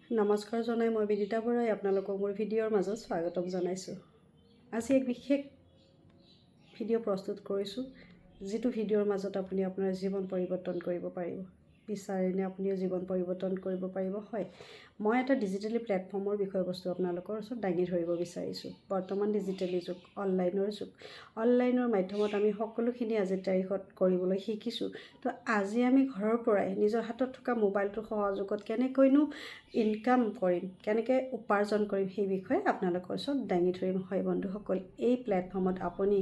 নমস্কাৰ জনাই মই বিদিতা বৰাই আপোনালোকক মোৰ ভিডিঅ'ৰ মাজত স্বাগতম জনাইছোঁ। আজি এক বিশেষ ভিডিঅ' প্ৰস্তুত কৰিছোঁ, যিটো ভিডিঅ'ৰ মাজত আপুনি আপোনাৰ জীৱন পৰিৱৰ্তন কৰিব পাৰিব। বিচাৰেনে আপুনিও জীৱন পৰিৱৰ্তন কৰিব পাৰিব? হয়, মই এটা ডিজিটেলি প্লেটফৰ্মৰ বিষয়বস্তু আপোনালোকৰ ওচৰত দাঙি ধৰিব বিচাৰিছোঁ। বৰ্তমান ডিজিটেলি যুগ, অনলাইনৰ যুগ। অনলাইনৰ মাধ্যমত আমি সকলোখিনি আজিৰ তাৰিখত কৰিবলৈ শিকিছোঁ। তো আজি আমি ঘৰৰ পৰাই নিজৰ হাতত থকা মোবাইলটোৰ সহযোগত কেনেকৈনো ইনকাম কৰিম, কেনেকৈ উপাৰ্জন কৰিম, সেই বিষয়ে আপোনালোকৰ ওচৰত দাঙি ধৰিম। হয় বন্ধুসকল, এই প্লেটফৰ্মত আপুনি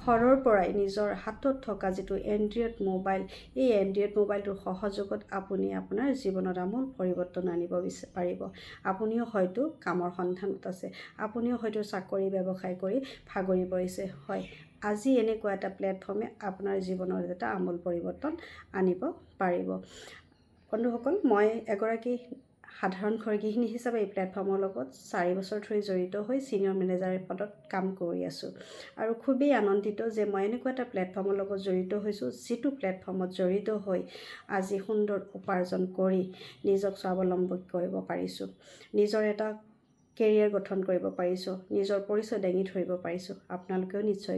ঘৰৰ পৰাই নিজৰ হাতত থকা যিটো এণ্ড্ৰইড মোবাইল, এই এণ্ড্ৰইড মোবাইলটোৰ সহযোগত আপুনি আপোনাৰ জীৱনত আমূল পৰিৱৰ্তন আনিব পাৰিব। আপুনিও হয়তো কামৰ সন্ধানত আছে, আপুনিও হয়তো চাকৰি ব্যৱসায় কৰি ভাগৰি পৰিছে। হয়, আজি এনেকুৱা এটা প্লেটফৰ্মে আপোনাৰ জীৱনত এটা আমূল পৰিৱৰ্তন আনিব পাৰিব। বন্ধুসকল, মই এগৰাকী সাধাৰণ গৃহিণী হিচাপে এই প্লেটফৰ্মৰ লগত 4 বছৰ ধৰি জড়িত হৈ ছিনিয়ৰ মেনেজাৰ পদত কাম কৰি আছোঁ। আৰু খুবেই আনন্দিত যে মই এনেকুৱা এটা প্লেটফৰ্মৰ লগত জড়িত হৈছোঁ, যিটো প্লেটফৰ্মত জড়িত হৈ আজি সুন্দৰ উপাৰ্জন কৰি নিজক স্বাৱলম্বী কৰিব পাৰিছোঁ, নিজৰ এটা কেৰিয়াৰ গঠন কৰিব পাৰিছোঁ, নিজৰ পৰিচয় দাঙি ধৰিব পাৰিছোঁ। আপোনালোকেও নিশ্চয়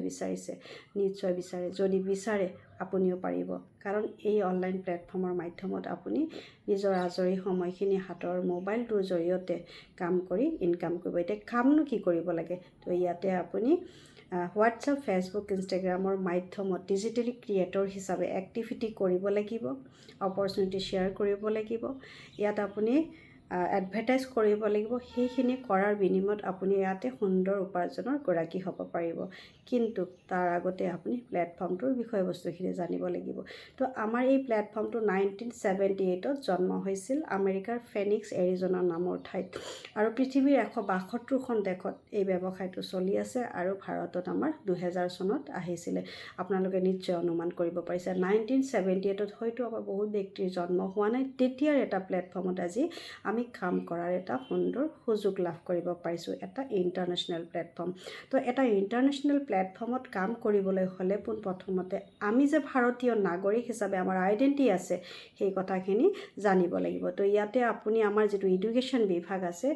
বিচাৰে। যদি বিচাৰে আপুনিও পাৰিব, কাৰণ এই অনলাইন প্লেটফৰ্মৰ মাধ্যমত আপুনি নিজৰ আজৰি সময়খিনি হাতৰ মোবাইলটোৰ জৰিয়তে কাম কৰি ইনকাম কৰিব। এতিয়া কামনো কি কৰিব লাগে? তো ইয়াতে আপুনি হোৱাটছআপ, ফেচবুক, ইনষ্টাগ্ৰামৰ মাধ্যমত ডিজিটেলি ক্ৰিয়েটৰ হিচাপে এক্টিভিটি কৰিব লাগিব, অপৰচুনিটি শ্বেয়াৰ কৰিব লাগিব, ইয়াত আপুনি এডভাৰটাইজ কৰিব লাগিব। সেইখিনি কৰাৰ বিনিময়ত আপুনি ইয়াতে সুন্দৰ উপাৰ্জনৰ গৰাকী হ'ব পাৰিব। কিন্তু তাৰ আগতে আপুনি প্লেটফৰ্মটোৰ বিষয়বস্তুখিনি জানিব লাগিব। তো আমাৰ এই প্লেটফৰ্মটো 1978ত জন্ম হৈছিল আমেৰিকাৰ ফেনিক্স, এৰিজ'না নামৰ ঠাইত। আৰু পৃথিৱীৰ 172খন দেশত এই ব্যৱসায়টো চলি আছে। আৰু ভাৰতত আমাৰ 2000 চনত আহিছিলে। আপোনালোকে নিশ্চয় অনুমান কৰিব পাৰিছে 1978ত হয়তো আমাৰ বহুত ব্যক্তিৰ জন্ম হোৱা নাই। তেতিয়াৰ এটা প্লেটফৰ্মত আজি আমি কাম কৰাৰ এটা সুন্দৰ সুযোগ লাভ কৰিব পাৰিছোঁ, এটা ইণ্টাৰনেশ্যনেল প্লেটফৰ্ম। তো এটা ইণ্টাৰনেশ্যনেল প্লেটফৰ্মত কাম কৰিবলৈ হ'লে পোনপ্ৰথমতে আমি যে ভাৰতীয় নাগৰিক হিচাপে আমাৰ আইডেণ্টিটি আছে, সেই কথাখিনি জানিব লাগিব। তো ইয়াতে আপুনি আমাৰ যিটো এডুকেশ্যন বিভাগ আছে,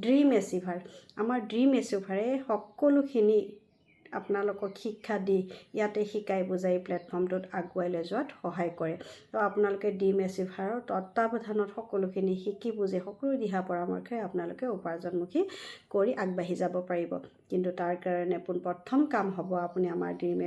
ড্ৰিম এচিভাৰ, আমাৰ ড্ৰিম এচিভাৰে সকলোখিনি আপোনালোকক শিক্ষা দি ইয়াতে শিকাই বুজাই প্লেটফৰ্মটোত আগুৱাই লৈ যোৱাত সহায় কৰে। তো আপোনালোকে ড্ৰিম এচিভাৰৰ তত্ত্বাৱধানত সকলোখিনি শিকি বুজি সকলো দিহা পৰামৰ্শই আপোনালোকে উপাৰ্জনমুখী কৰি আগবাঢ়ি যাব পাৰিব। কিন্তু তাৰ কাৰণে পোনপ্ৰথম কাম হ'ব আপুনি আমাৰ ড্ৰিম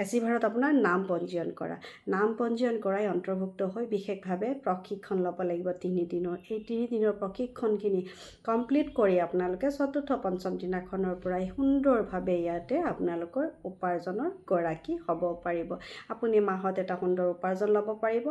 এচিভাৰত আপোনাৰ নাম পঞ্জীয়ন কৰা। নাম পঞ্জীয়ন কৰাই অন্তৰ্ভুক্ত হৈ বিশেষভাৱে প্ৰশিক্ষণ ল'ব লাগিব 3 দিনৰ। এই 3 দিনৰ প্ৰশিক্ষণখিনি কমপ্লিট কৰি আপোনালোকে 4ৰ্থ, 5ম দিনাখনৰ পৰাই সুন্দৰভাৱে ইয়াতে আপোনালোকৰ উপাৰ্জনৰ গৰাকী হ'ব পাৰিব। আপুনি মাহত এটা সুন্দৰ উপাৰ্জন ল'ব পাৰিব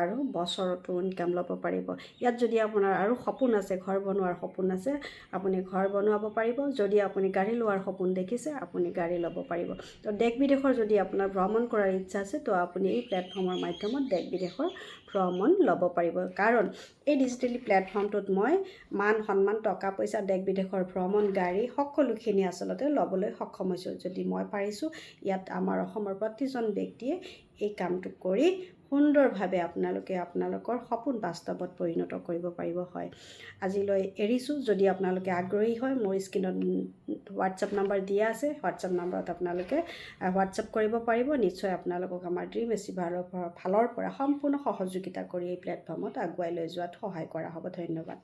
আৰু বছৰতো ইনকাম ল'ব পাৰিব। ইয়াত যদি আপোনাৰ আৰু সপোন আছে, ঘৰ বনোৱাৰ সপোন আছে, আপুনি ঘৰ বনাব পাৰিব। যদি আপুনি গাড়ী লোৱাৰ সপোন দেখিছে, আপুনি গাড়ী ল'ব পাৰিব। তো দেশ বিদেশৰ যদি আপোনাৰ ভ্ৰমণ কৰাৰ ইচ্ছা আছে, তো আপুনি এই প্লেটফৰ্মৰ মাধ্যমত দেশ বিদেশৰ ভ্ৰমণ ল'ব পাৰিব। কাৰণ এই ডিজিটেলি প্লেটফৰ্মটোত মই মান সন্মান, টকা পইচা, দেশ বিদেশৰ ভ্ৰমণ, গাড়ী সকলোখিনি আচলতে ল'বলৈ সক্ষম হৈছোঁ। যদি মই পাৰিছোঁ, ইয়াত আমাৰ অসমৰ প্ৰতিজন ব্যক্তিয়ে এই কামটো কৰি সুন্দৰভাৱে আপোনালোকে আপোনালোকৰ সপোন বাস্তৱত পৰিণত কৰিব পাৰিব। হয়, আজিলৈ এৰিছোঁ। যদি আপোনালোকে আগ্ৰহী হয়, মোৰ স্ক্ৰীণত হোৱাটছআপ নাম্বাৰ দিয়া আছে, হোৱাটছআপ নাম্বাৰত আপোনালোকে হোৱাটছআপ কৰিব পাৰিব। নিশ্চয় আপোনালোকক আমাৰ ড্ৰিম এচিভাৰৰ ফালৰ পৰা সম্পূৰ্ণ সহযোগিতা কৰি এই প্লেটফৰ্মত আগুৱাই লৈ যোৱাত সহায় কৰা হ'ব। ধন্যবাদ।